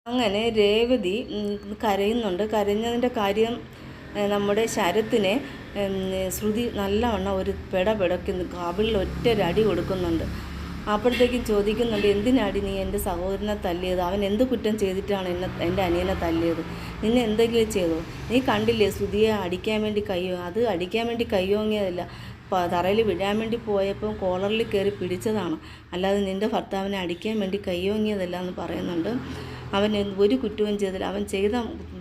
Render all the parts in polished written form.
അങ്ങനെ രേവതി കരയുന്നുണ്ട്. കരഞ്ഞതിൻ്റെ കാര്യം നമ്മുടെ ശരത്തിനെ ശ്രുതി നല്ലവണ്ണം ഒരു പിടപിടയ്ക്കുന്നു, കവിളിൽ ഒറ്റൊരടി കൊടുക്കുന്നുണ്ട്. അപ്പോഴത്തേക്കും ചോദിക്കുന്നുണ്ട്, എന്തിനാടി നീ എൻ്റെ സഹോദരനെ തല്ലിയത്? അവൻ എന്ത് കുറ്റം ചെയ്തിട്ടാണ് എൻ്റെ അനിയനെ തല്ലിയത്? നിന്നെ എന്തെങ്കിലും ചെയ്തോ? നീ കണ്ടില്ലേ ശ്രുതിയെ അടിക്കാൻ വേണ്ടി അത് അടിക്കാൻ വേണ്ടി കയ്യോങ്ങിയതല്ല, തറയിൽ വിഴാൻ വേണ്ടി പോയപ്പോൾ കോളറിൽ കയറി പിടിച്ചതാണ്, അല്ലാതെ നിൻ്റെ ഭർത്താവിനെ അടിക്കാൻ വേണ്ടി കയ്യോങ്ങിയതല്ല എന്ന് പറയുന്നുണ്ട്. അവൻ ഒരു കുറ്റവും ചെയ്തില്ല. അവൻ ചെയ്ത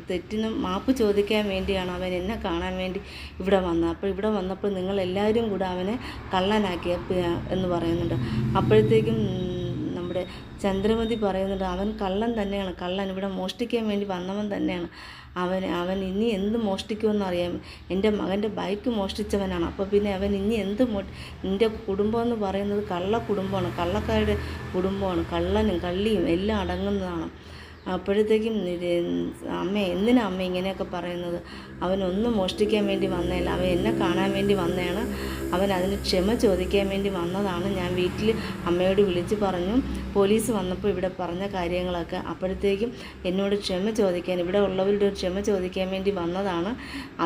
തെറ്റിനും മാപ്പ് ചോദിക്കാൻ വേണ്ടിയാണ് അവൻ എന്നെ കാണാൻ വേണ്ടി ഇവിടെ വന്നത്. അപ്പോൾ ഇവിടെ വന്നപ്പോൾ നിങ്ങളെല്ലാവരും കൂടെ അവനെ കള്ളനാക്കി എന്ന് പറയുന്നുണ്ട്. അപ്പോഴത്തേക്കും നമ്മുടെ ചന്ദ്രമതി പറയുന്നുണ്ട്, അവൻ കള്ളൻ തന്നെയാണ്, കള്ളൻ ഇവിടെ മോഷ്ടിക്കാൻ വേണ്ടി വന്നവൻ തന്നെയാണ്. അവൻ ഇനി എന്ത് മോഷ്ടിക്കുമെന്ന് അറിയാം. എൻ്റെ മകൻ്റെ ബൈക്ക് മോഷ്ടിച്ചവനാണ്. അപ്പോൾ പിന്നെ അവൻ ഇനി എന്ത് നിൻ്റെ കുടുംബം എന്ന് പറയുന്നത് കള്ള കുടുംബമാണ്, കള്ളക്കാരുടെ കുടുംബമാണ്, കള്ളനും കള്ളിയും എല്ലാം അടങ്ങുന്നതാണ്. അപ്പോഴത്തേക്കും അമ്മ എന്തിനാ അമ്മ ഇങ്ങനെയൊക്കെ പറയുന്നത്? അവനൊന്നും മോഷ്ടിക്കാൻ വേണ്ടി വന്നതല്ല, അവൻ എന്നെ കാണാൻ വേണ്ടി വന്നതാണ്. അവൻ അതിന് ക്ഷമ ചോദിക്കാൻ വേണ്ടി വന്നതാണ്. ഞാൻ വീട്ടിൽ അമ്മയോട് വിളിച്ച് പറഞ്ഞു, പോലീസ് വന്നപ്പോൾ ഇവിടെ പറഞ്ഞ കാര്യങ്ങളൊക്കെ. അപ്പോഴത്തേക്കും എന്നോട് ക്ഷമ ചോദിക്കാൻ, ഇവിടെ ഉള്ളവരുടെ ക്ഷമ ചോദിക്കാൻ വേണ്ടി വന്നതാണ്,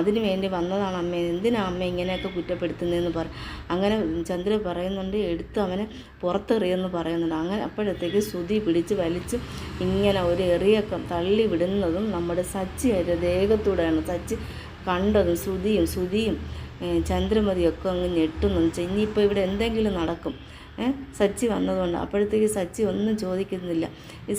അതിന് വേണ്ടി വന്നതാണ് അമ്മ, എന്തിനാ അമ്മ ഇങ്ങനെയൊക്കെ കുറ്റപ്പെടുത്തുന്നതെന്ന് അങ്ങനെ ചന്ദ്ര പറയുന്നുണ്ട്, എടുത്ത് അവനെ പുറത്തെറിയെന്ന് പറയുന്നുണ്ട്. അങ്ങനെ അപ്പോഴത്തേക്ക് ശ്രുതി പിടിച്ച് വലിച്ച് ഇങ്ങനെ ഒരു എറിയൊക്കെ തള്ളി വിടുന്നതും നമ്മുടെ സച്ചി ദേഹത്തൂടെയാണ്. സച്ചി കണ്ടതും ശ്രുതിയും ചന്ദ്രമതിയൊക്കെ അങ്ങ് ഞെട്ടുന്നു. ഇനിയിപ്പോൾ ഇവിടെ എന്തെങ്കിലും നടക്കും, സച്ചി വന്നതുകൊണ്ട്. അപ്പോഴത്തേക്ക് സച്ചി ഒന്നും ചോദിക്കുന്നില്ല.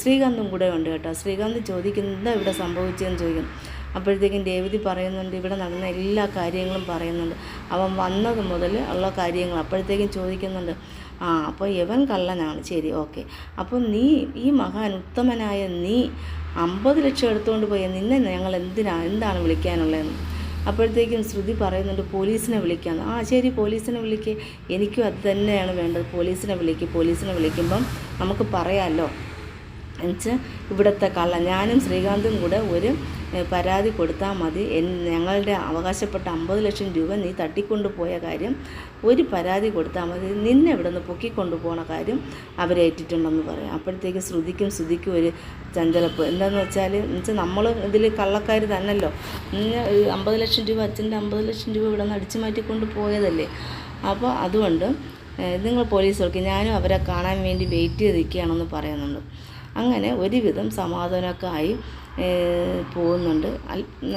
ശ്രീകാന്തും കൂടെ ഉണ്ട് കേട്ടോ. ശ്രീകാന്ത് ചോദിക്കുന്നത് എന്താ ഇവിടെ സംഭവിച്ചതെന്ന് ചോദിക്കുന്നു. അപ്പോഴത്തേക്കും രേവതി പറയുന്നുണ്ട്, ഇവിടെ നടന്ന എല്ലാ കാര്യങ്ങളും പറയുന്നുണ്ട്, അവൻ വന്നത് മുതൽ ഉള്ള കാര്യങ്ങൾ. അപ്പോഴത്തേക്കും ചോദിക്കുന്നുണ്ട്, അപ്പോൾ ഇവൻ കള്ളനാണ്, ശരി, ഓക്കെ. അപ്പോൾ നീ ഈ മഹാൻ ഉത്തമനായ നീ 50 ലക്ഷം എടുത്തുകൊണ്ട് പോയ നിന്നെ ഞങ്ങൾ എന്താണ് വിളിക്കാനുള്ളതെന്ന്. അപ്പോഴത്തേക്കും ശ്രുതി പറയുന്നുണ്ട്, പോലീസിനെ വിളിക്കാമെന്ന്. ശരി, പോലീസിനെ വിളിക്കുക, എനിക്കും അത് തന്നെയാണ് വേണ്ടത്, പോലീസിനെ വിളിക്കുമ്പം നമുക്ക് പറയാമല്ലോ എന്നുവെച്ചാൽ ഇവിടുത്തെ ഞാനും ശ്രീകാന്തും കൂടെ ഒരു പരാതി കൊടുത്താൽ മതി, ഞങ്ങളുടെ അവകാശപ്പെട്ട 50 ലക്ഷം രൂപ നീ തട്ടിക്കൊണ്ടു പോയ കാര്യം ഒരു പരാതി കൊടുത്താൽ മതി, നിന്നെ ഇവിടെ നിന്ന് പൊക്കിക്കൊണ്ടു പോകുന്ന കാര്യം അവരേറ്റിട്ടുണ്ടെന്ന് പറയും. അപ്പോഴത്തേക്ക് ശ്രുതിക്കും ഒരു ചഞ്ചലപ്പ്. എന്താണെന്ന് വെച്ചാൽ നമ്മൾ ഇതിൽ കള്ളക്കാർ തന്നല്ലോ, 50 ലക്ഷം രൂപ അച്ഛൻ്റെ 50 ലക്ഷം രൂപ ഇവിടെ നിന്ന് അടിച്ചു മാറ്റിക്കൊണ്ട് പോയതല്ലേ. അപ്പോൾ അതുകൊണ്ട് നിങ്ങൾ പോലീസ് വിളിക്കുക, ഞാനും അവരെ കാണാൻ വേണ്ടി വെയിറ്റ് ചെയ്ത് നിൽക്കുകയാണെന്ന് പറയുന്നുണ്ട്. അങ്ങനെ ഒരുവിധം സമാധാനമൊക്കെ ആയി പോകുന്നുണ്ട്.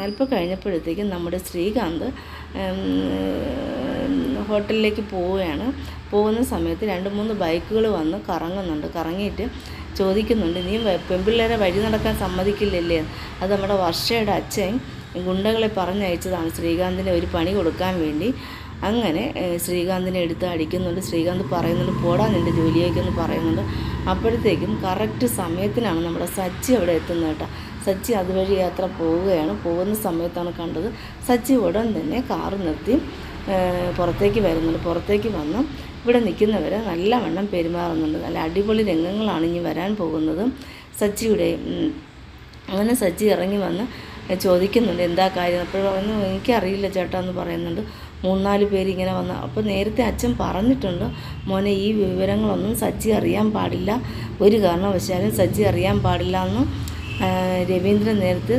അല്പം കഴിഞ്ഞപ്പോഴത്തേക്കും നമ്മുടെ ശ്രീകാന്ത് ഹോട്ടലിലേക്ക് പോവുകയാണ്. പോകുന്ന സമയത്ത് 2-3 ബൈക്കുകൾ വന്ന് കറങ്ങിയിട്ട് ചോദിക്കുന്നുണ്ട്, നീ പെൺപിള്ളേരെ വഴി നടക്കാൻ സമ്മതിക്കില്ലല്ലേ? അത് നമ്മുടെ വർഷയുടെ അച്ഛൻ ഗുണ്ടകളെ പറഞ്ഞയച്ചതാണ് ശ്രീകാന്തിന് ഒരു പണി കൊടുക്കാൻ വേണ്ടി. അങ്ങനെ ശ്രീകാന്തിനെ എടുത്ത് അടിക്കുന്നുണ്ട്. ശ്രീകാന്ത് പറയുന്നുണ്ട്, പോടാ നിൻ്റെ ജോലിയേക്കെന്ന് പറയുന്നുണ്ട്. അപ്പോഴത്തേക്കും കറക്റ്റ് സമയത്തിനാണ് നമ്മുടെ സച്ചി അവിടെ എത്തുന്നത് കേട്ടോ. സച്ചി അതുവഴി യാത്ര പോവുകയാണ്. പോകുന്ന സമയത്താണ് കണ്ടത്. സച്ചി ഉടൻ തന്നെ കാറ് നിർത്തി പുറത്തേക്ക് വരുന്നുണ്ട്. പുറത്തേക്ക് വന്ന് ഇവിടെ നിൽക്കുന്നവരെ നല്ലവണ്ണം പെരുമാറുന്നുണ്ട്. നല്ല അടിപൊളി രംഗങ്ങളാണ് ഇനി വരാൻ പോകുന്നത് സച്ചിയുടെ. അങ്ങനെ സച്ചി ഇറങ്ങി വന്ന് ചോദിക്കുന്നുണ്ട്, എന്താ കാര്യം? അപ്പോഴൊന്നും എനിക്കറിയില്ല ചേട്ടാ എന്ന് പറയുന്നുണ്ട്. 3-4 പേര് ഇങ്ങനെ വന്ന്. അപ്പോൾ നേരത്തെ അച്ഛൻ പറഞ്ഞിട്ടുണ്ട്, മോനെ ഈ വിവരങ്ങളൊന്നും സച്ചി അറിയാൻ പാടില്ല, ഒരു കാരണവശാലും സച്ചി അറിയാൻ പാടില്ല എന്ന് രവീന്ദ്രൻ നേരത്തെ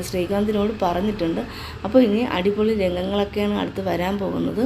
ശ്രീകാന്തിനോട് പറഞ്ഞിട്ടുണ്ട്. അപ്പോൾ ഇനി അടിപൊളി രംഗങ്ങളൊക്കെയാണ് അടുത്ത് വരാൻ പോകുന്നത്.